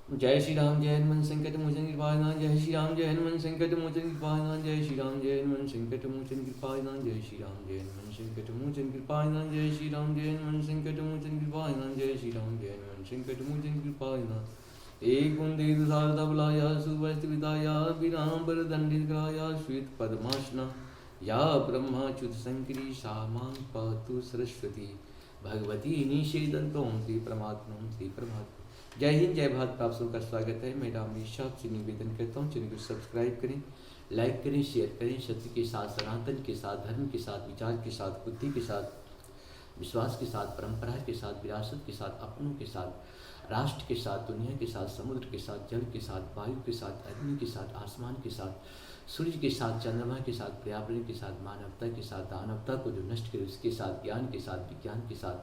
जय श्री राम जय हनुमान संकट मोचन कृपाणां। जय श्री राम जय हनुमान संकट मोचन कृपाणां। जय श्री राम जय हनुमान संकट मोचन कृपाणां। जय श्री राम जय हनुमान संकट मोचन कृपाणां। जय श्री राम जय हनुमान संकट मोचन कृपाणां। जय श्री राम जय हनुमान संकट मोचन कृपाणां। एक कुंदे दुसारदा बलाया सुवस्थ विदाया विराम दंडितराया श्वेत पद्मासना या ब्रह्माच्युत शंकरी सा मां पातु सरस्वती भगवती निषेधन्ति परमात्मा परमात्मा। जय हिंद जय भारत। आप सबका स्वागत है। मैं रामेश आपसे निवेदन करता हूँ चैनल को सब्सक्राइब करें, लाइक करें, शेयर करें। सत्य के साथ, सनातन के साथ, धर्म के साथ, विचार के साथ, बुद्धि के साथ, विश्वास के साथ, परंपरा के साथ, विरासत के साथ, अपनों के साथ, राष्ट्र के साथ, दुनिया के साथ, समुद्र के साथ, जल के साथ, वायु के साथ, अग्नि के साथ, आसमान के साथ, सूर्य के साथ, चंद्रमा के साथ, पर्यावरण के साथ, मानवता के साथ, दानवता को जो नष्ट करे उसके साथ, ज्ञान के साथ, विज्ञान के साथ,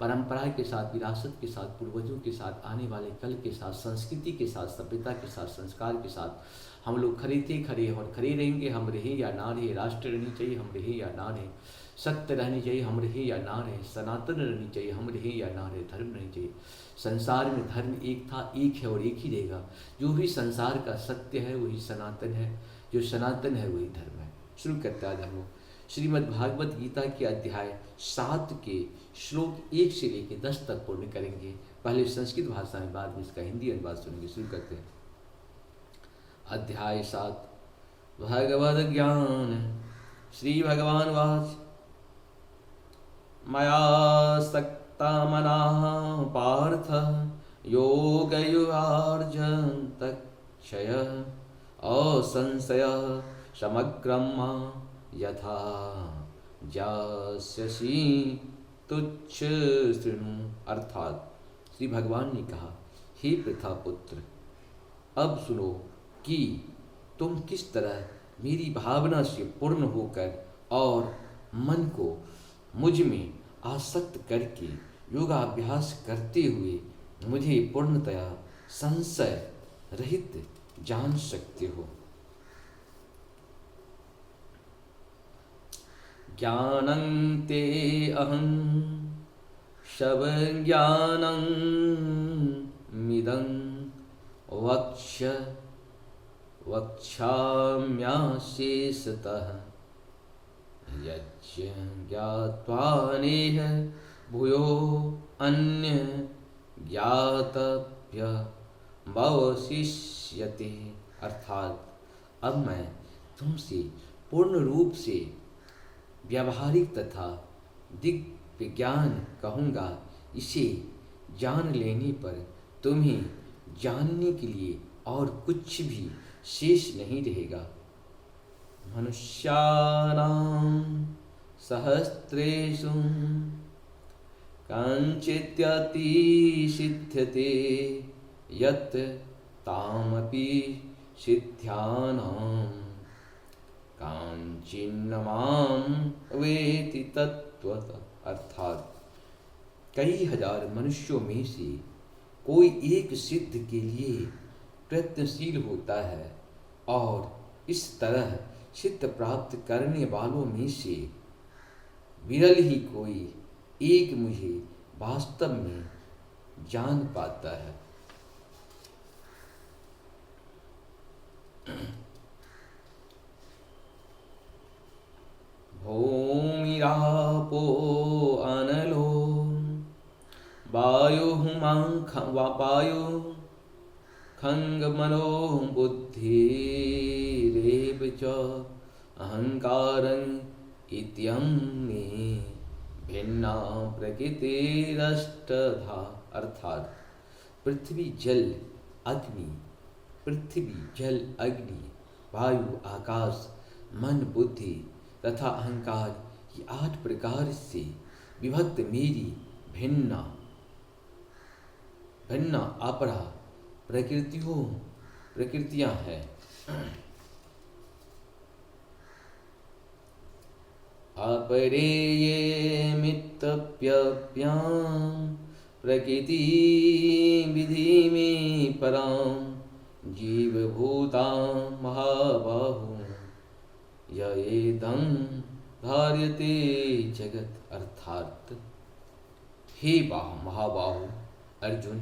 परंपरा के साथ, विरासत के साथ, पूर्वजों के साथ, आने वाले कल के साथ, संस्कृति के साथ, सभ्यता के साथ, संस्कार के साथ हम लोग खड़े थे, खड़े और खड़े रहेंगे। हम रहे या ना रहे, राष्ट्र रहनी चाहिए, हम रहे या ना रहे, सत्य रहनी चाहिए, हम रहे या ना रहे, सनातन रहनी चाहिए, हम रहे या ना रहे, धर्म रहनी चाहिए। संसार में धर्म एक था, एक है और एक ही रहेगा। जो भी संसार का सत्य है वही सनातन है, जो सनातन है वही धर्म है। शुरू करते हैं धर्मों। श्रीमद् भागवत गीता के अध्याय 7 के श्लोक 1 से लेकर 10 तक पूर्ण करेंगे। पहले संस्कृत भाषा में, बाद में इसका हिंदी अनुवाद सुनेंगे। शुरू करते हैं। अध्याय 7 भगवद ज्ञान। श्री भगवान वाच मया सक्ता मनाः पार्थ योगयुगार्जन्त क्षय असंशयः समग्रं मा यथा जास्यसि तुच्छ शृणु। अर्थात श्री भगवान ने कहा, हे पृथा पुत्र, अब सुनो कि तुम किस तरह मेरी भावना से पूर्ण होकर और मन को मुझ में आसक्त करके योगाभ्यास करते हुए मुझे पूर्णतया संशय रहित जान सकते हो। ज्ञानं ते अहं शवज्ञानं मिदं वक्ष्याम्याशेषतः यज्ञ ज्ञात्वा नेह भूयो अन्य ज्ञातव्य भवशिष्यते। अर्थात अब मैं तुमसे पूर्ण रूप से व्यावहारिक तथा दिव्य ज्ञान कहूँगा। इसे जान लेने पर तुम्हें जानने के लिए और कुछ भी शेष नहीं रहेगा। मनुष्याणां सहस्रेषु कञ्चित्यतिसिद्ध्यते यत् तामपि सिद्ध्यानां कांचिन्न मां वेति तत्त्वतः। अर्थात कई हजार मनुष्यों में से कोई एक सिद्ध के लिए प्रयत्नशील होता है और इस तरह सिद्ध प्राप्त करने वालों में से विरल ही कोई एक मुझे वास्तव में जान पाता है। भूमिरापो अनलो वायु खंगमनो बुद्धिरेव च अहंकारं इत्यं मे भिन्ना प्रकृतिरष्टधा। अर्थात पृथ्वी जल अग्नि वायु आकाश मन बुद्धि तथा अहंकार, ये 8 प्रकार से विभक्त मेरी भिन्न अपरा प्रकृतियां हैं। अपरे ये मितप्यप्यां प्रकृति विधि में परां जीवभूतां महाबाहु येदं धार्यते जगत। अर्थात हे महाबाहु अर्जुन,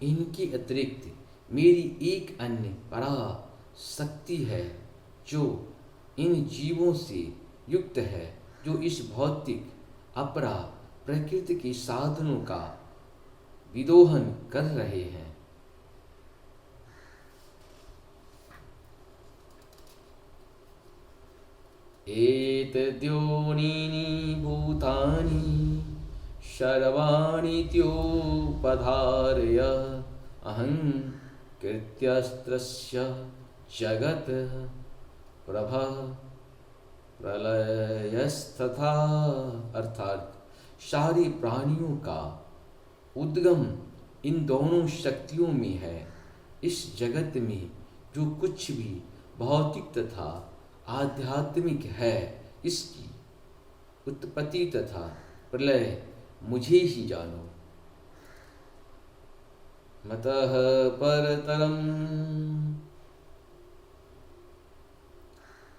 इनके अतिरिक्त मेरी एक अन्य पराशक्ति है जो इन जीवों से युक्त है, जो इस भौतिक अपरा प्रकृति के साधनों का विदोहन कर रहे हैं। एतद्योनीनि भूतानि सर्वाणि त्योपधारय अहं कृत्यस्त्रस्य जगत् प्रभा प्रलयस्तथा। अर्थात सारे प्राणियों का उद्गम इन दोनों शक्तियों में है। इस जगत में जो कुछ भी भौतिक तथा आध्यात्मिक है, इसकी उत्पत्ति तथा प्रलय मुझे ही जानो। मतः परतरं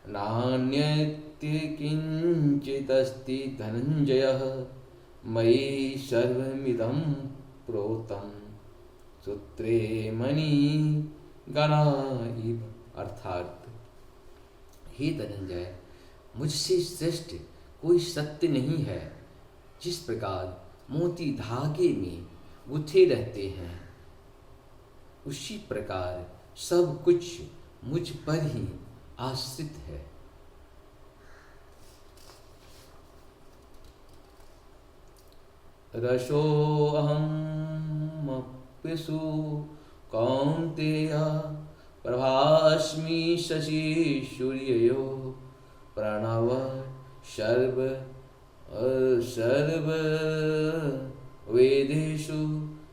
नान्यत् किंचिदस्ति धनंजयः मयि सर्वमिदं प्रोतं सूत्रे मणि गणा इव। अर्थात हे धनंजय, मुझसे श्रेष्ठ कोई सत्य नहीं है। जिस प्रकार मोती धागे में गुथे रहते हैं, उसी प्रकार सब कुछ मुझ पर ही आश्रित है। रसोऽहम् अप्सु कौन्तेय प्रभास्मि शशि सूर्ययो प्रणव सर्व वेदेषु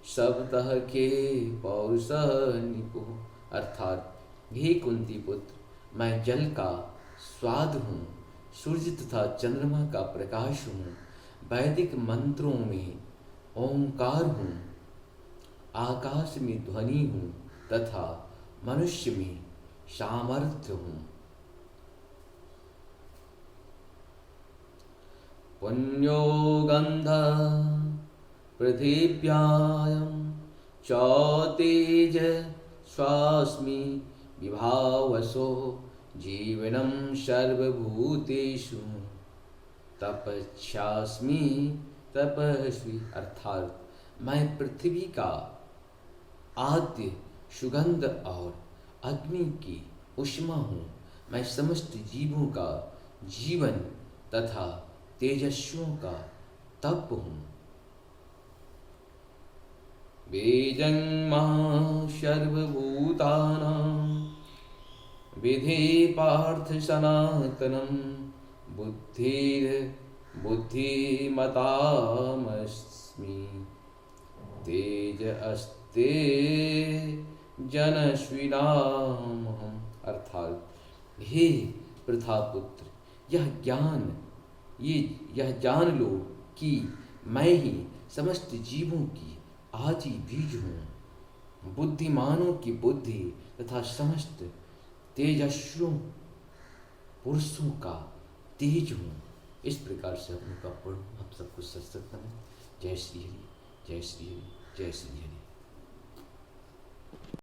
सप्तह के पौरुषः निपुः। अर्थात हे कुंती पुत्र, मैं जल का स्वाद हूँ, सूर्य तथा चंद्रमा का प्रकाश हूँ, वैदिक मंत्रों में ओंकार हूँ, आकाश में ध्वनि हूँ तथा मनुष्य में सामर्थ्य हूँ। पुण्यो गंधः पृथिव्यां चौतेज स्वास्मि विभावसो जीवनं सर्वभूतेषु तपस्यास्मि तपस्वी। अर्थात मैं पृथ्वी का आद्य सुगंध और अग्नि की उष्मा हूँ। मैं समस्त जीवों का जीवन तथा तेजस्वियों का तप हूँ। बीजं मां सर्वभूतानां विधि पार्थ सनातनं बुद्धिमतामस्मि तेज अस्ते जनस्विनामहम्। अर्थात हे प्रथापुत्र, यह जान लो कि मैं ही समस्त जीवों की आदि बीज हूँ, बुद्धिमानों की बुद्धि तथा समस्त तेजस्वियों पुरुषों का तेज हूँ। इस प्रकार से हम लोग का पढ़ो। आप सबको सत्संग में जय श्री हरि, जय श्री हरि, जय श्री हरि।